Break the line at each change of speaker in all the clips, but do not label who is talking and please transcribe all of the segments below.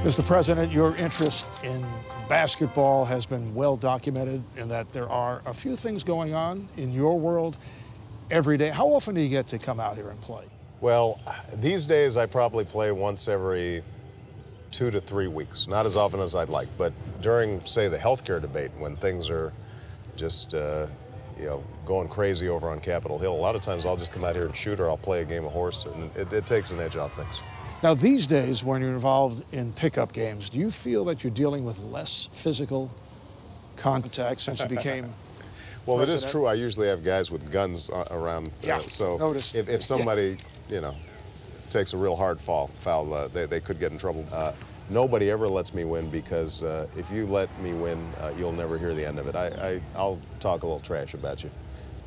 Mr. President, your interest in basketball has been well documented in that there are a few things going on in your world every day. How often do you get to come out here and play?
Well, these days I probably play once every 2 to 3 weeks. Not as often as I'd like, but during, say, the healthcare debate, when things are just, going crazy over on Capitol Hill, a lot of times I'll just come out here and shoot, or I'll play a game of horse, and it takes an edge off things.
Now, these days, when you're involved in pickup games, do you feel that you're dealing with less physical contact since you became
Well,
president?
it is true. I usually have guys with guns around.
Yeah,
so
noticed.
If somebody, takes a real hard foul, they could get in trouble. Nobody ever lets me win, because if you let me win, you'll never hear the end of it. I'll talk a little trash about you.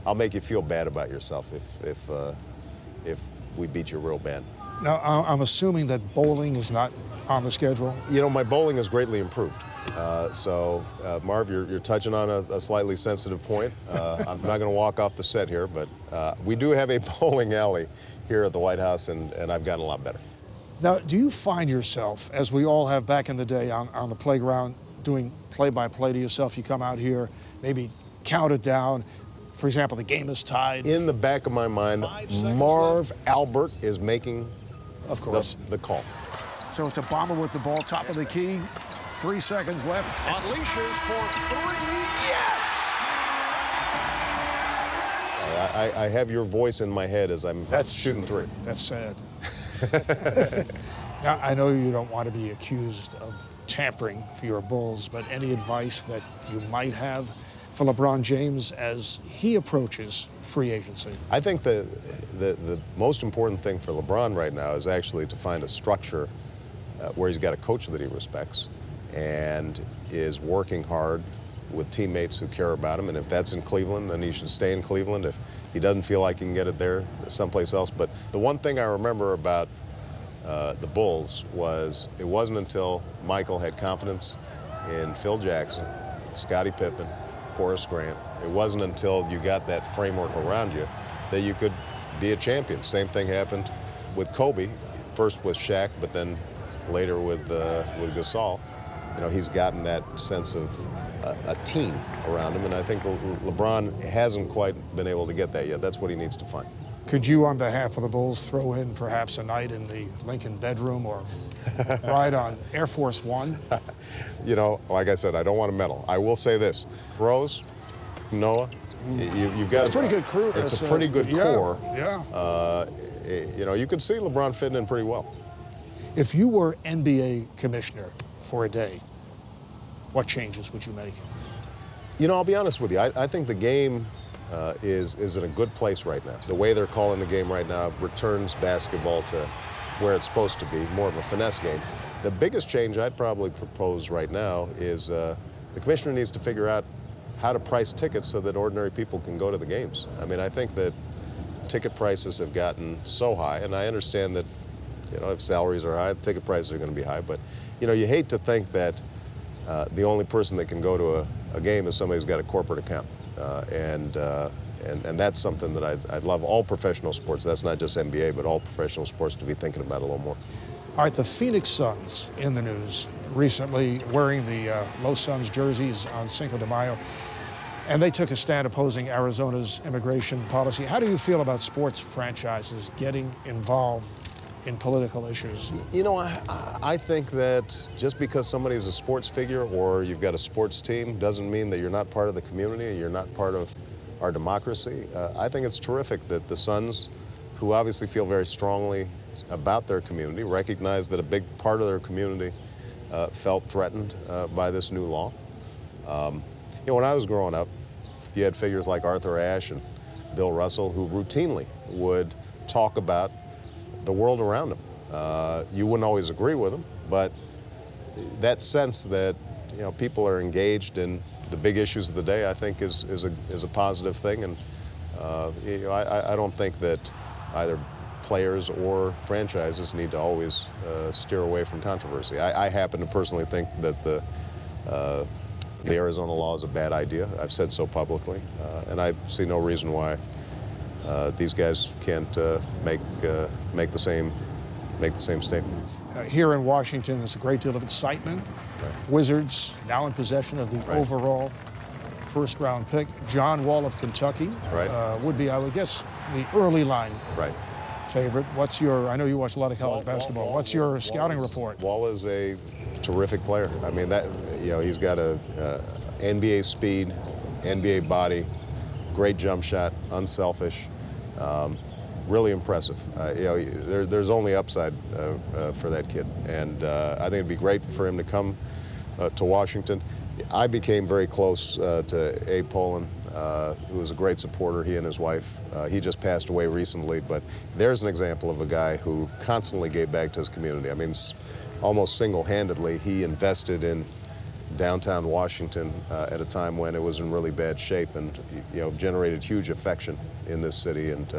I'll make you feel bad about yourself if we beat you real bad.
Now, I'm assuming that bowling is not on the schedule?
My bowling has greatly improved. Marv, you're touching on a slightly sensitive point. I'm not going to walk off the set here, but we do have a bowling alley here at the White House, and I've gotten a lot better.
Now, do you find yourself, as we all have back in the day on the playground, doing play-by-play to yourself? You come out here, maybe count it down. For example, the game is tied.
In the back of my mind, POTUSMarvAlbert is making
of course
the call.
So it's a bomber with the ball, top of the key. 3 seconds left.
Unleashes for 3. Yes!
I have your voice in my head as I'm shooting 3.
That's sad. Now, I know you don't want to be accused of tampering for your Bulls, but any advice that you might have for LeBron James as he approaches free agency?
I think the most important thing for LeBron right now is actually to find a structure where he's got a coach that he respects and is working hard with teammates who care about him. And if that's in Cleveland, then he should stay in Cleveland. If he doesn't feel like he can get it there, someplace else. But the one thing I remember about the Bulls was it wasn't until Michael had confidence in Phil Jackson, Scottie Pippen, Horace Grant. It wasn't until you got that framework around you that you could be a champion. Same thing happened with Kobe, first with Shaq, but then later with Gasol. He's gotten that sense of a team around him, and I think LeBron hasn't quite been able to get that yet. That's what he needs to find.
Could you, on behalf of the Bulls, throw in perhaps a night in the Lincoln bedroom or ride on Air Force One?
Like I said, I don't want to meddle. I will say this. Rose, Noah, you've got...
It's a pretty good crew.
It's a pretty good core.
Yeah.
You could see LeBron fitting in pretty well.
If you were NBA commissioner for a day, what changes would you make?
I'll be honest with you. I think the game is in a good place right now. The way they're calling the game right now returns basketball to where it's supposed to be, more of a finesse game. The biggest change I'd probably propose right now is the commissioner needs to figure out how to price tickets so that ordinary people can go to the games. I mean, I think that ticket prices have gotten so high, and I understand that, if salaries are high, ticket prices are going to be high, but, you hate to think that the only person that can go to a game is somebody who's got a corporate account. And that's something that I'd love all professional sports, that's not just NBA, but all professional sports to be thinking about a little more.
All right, the Phoenix Suns in the news recently wearing the Los Suns jerseys on Cinco de Mayo, and they took a stand opposing Arizona's immigration policy. How do you feel about sports franchises getting involved in political issues?
I think that just because somebody's a sports figure or you've got a sports team doesn't mean that you're not part of the community, you're not part of our democracy. I think it's terrific that the Suns, who obviously feel very strongly about their community, recognize that a big part of their community felt threatened by this new law. When I was growing up, you had figures like Arthur Ashe and Bill Russell who routinely would talk about the world around them. You wouldn't always agree with them, but that sense that people are engaged in the big issues of the day, I think is a positive thing, and I don't think that either players or franchises need to always steer away from controversy. I happen to personally think that the Arizona law is a bad idea. I've said so publicly, and I see no reason why these guys can't make the same make the same statement.
Here in Washington, there's a great deal of excitement.
Right.
Wizards now in possession of the overall first-round pick. John Wall of Kentucky would be, I would guess, the early line favorite. What's your, I know you watch a lot of college basketball. What's your scouting report?
Wall is a terrific player. I mean, that, you know, he's got a NBA speed, NBA body, great jump shot, unselfish, really impressive. You know, there's only upside for that kid, and I think it'd be great for him to come to Washington. I became very close to Abe Pollin, who was a great supporter, he and his wife. He just passed away recently, but there's an example of a guy who constantly gave back to his community. I mean, almost single-handedly, he invested in downtown Washington at a time when it was in really bad shape, and you know, generated huge affection in this city. And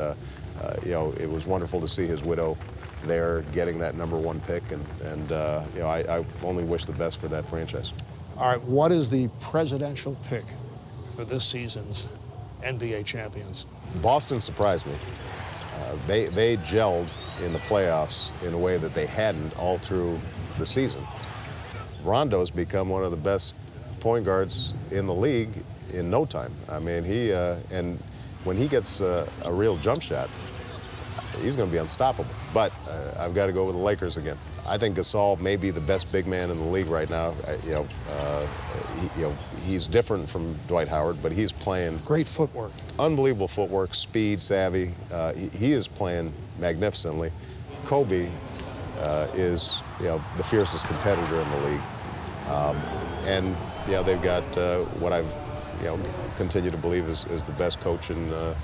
you know, it was wonderful to see his widow there getting that #1 pick, and you know, I only wish the best for that franchise.
All right, what is the presidential pick for this season's NBA champions?
Boston surprised me. They gelled in the playoffs in a way that they hadn't all through the season. Rondo's become one of the best point guards in the league in no time. I mean, and when he gets a real jump shot, he's going to be unstoppable. But I've got to go with the Lakers again. I think Gasol may be the best big man in the league right now. You know, he's different from Dwight Howard, but he's playing
great footwork,
unbelievable footwork, speed, savvy. He is playing magnificently. Kobe is, you know, the fiercest competitor in the league, and yeah, they've got what I've, you know, continue to believe is the best coach in the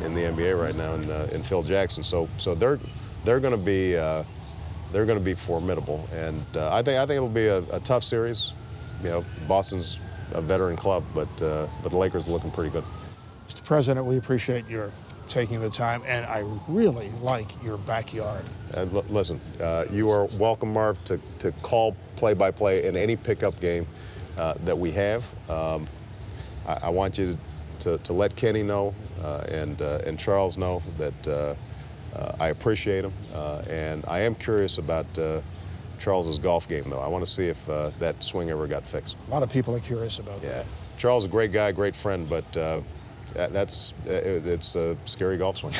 NBA right now, in Phil Jackson. So they're going to be. They're going to be formidable, and I think it'll be a tough series. You know, Boston's a veteran club, but the Lakers are looking pretty good.
Mr. President, we appreciate your taking the time, and I really like your backyard.
Listen, you are welcome, Marv, to call play-by-play in any pickup game that we have. I want you to let Kenny know and Charles know that I appreciate them, and I am curious about Charles's golf game, though. I want to see if that swing ever got fixed.
A lot of people are curious about that.
Charles is a great guy, great friend, but it's a scary golf swing.